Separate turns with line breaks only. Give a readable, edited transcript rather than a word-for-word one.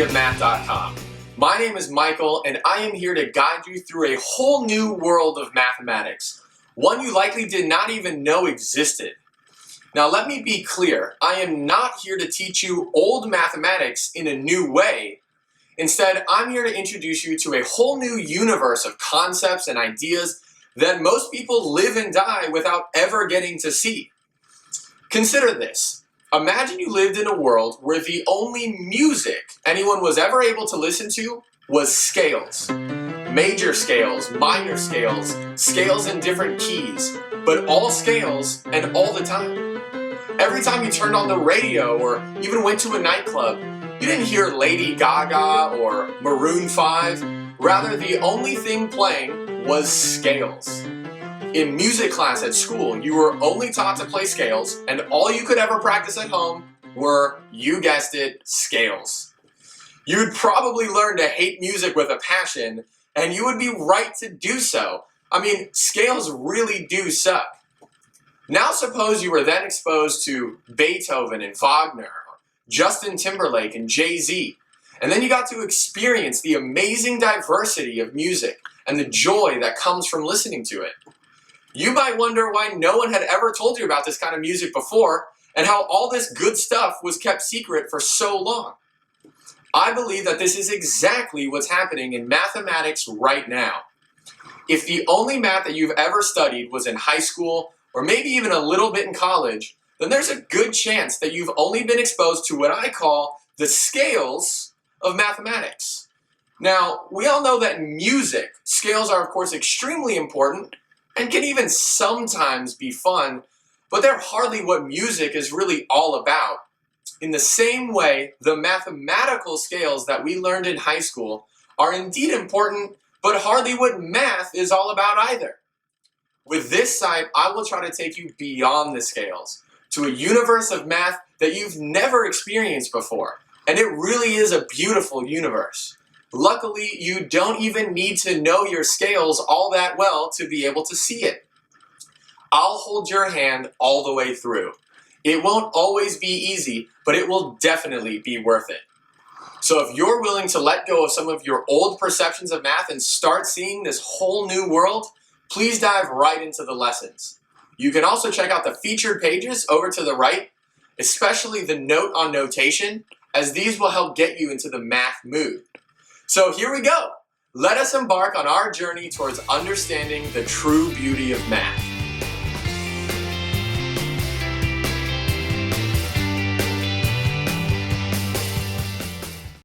TrueBeautyOfMath.com. My name is Michael, and I am here to guide you through a whole new world of mathematics, one you likely did not even know existed. Now let me be clear, I am not here to teach you old mathematics in a new way. Instead, I'm here to introduce you to a whole new universe of concepts and ideas that most people live and die without ever getting to see. Consider this. Imagine you lived in a world where the only music anyone was ever able to listen to was scales. Major scales, minor scales, scales in different keys, but all scales and all the time. Every time you turned on the radio or even went to a nightclub, you didn't hear Lady Gaga or Maroon 5. Rather, the only thing playing was scales. In music class at school, you were only taught to play scales, and all you could ever practice at home were, you guessed it, scales. You'd probably learn to hate music with a passion, and you would be right to do so. I mean, scales really do suck. Now suppose you were then exposed to Beethoven and Wagner, Justin Timberlake and Jay-Z, and then you got to experience the amazing diversity of music and the joy that comes from listening to it. You might wonder why no one had ever told you about this kind of music before and how all this good stuff was kept secret for so long. I believe that this is exactly what's happening in mathematics right now. If the only math that you've ever studied was in high school or maybe even a little bit in college, then there's a good chance that you've only been exposed to what I call the scales of mathematics. Now, we all know that in music, scales are of course extremely important and can even sometimes be fun, but they're hardly what music is really all about. In the same way, the mathematical scales that we learned in high school are indeed important, but hardly what math is all about either. With this site, I will try to take you beyond the scales, to a universe of math that you've never experienced before, and it really is a beautiful universe. Luckily, you don't even need to know your scales all that well to be able to see it. I'll hold your hand all the way through. It won't always be easy, but it will definitely be worth it. So if you're willing to let go of some of your old perceptions of math and start seeing this whole new world, please dive right into the lessons. You can also check out the featured pages over to the right, especially the note on notation, as these will help get you into the math mood. So here we go. Let us embark on our journey towards understanding the true beauty of math.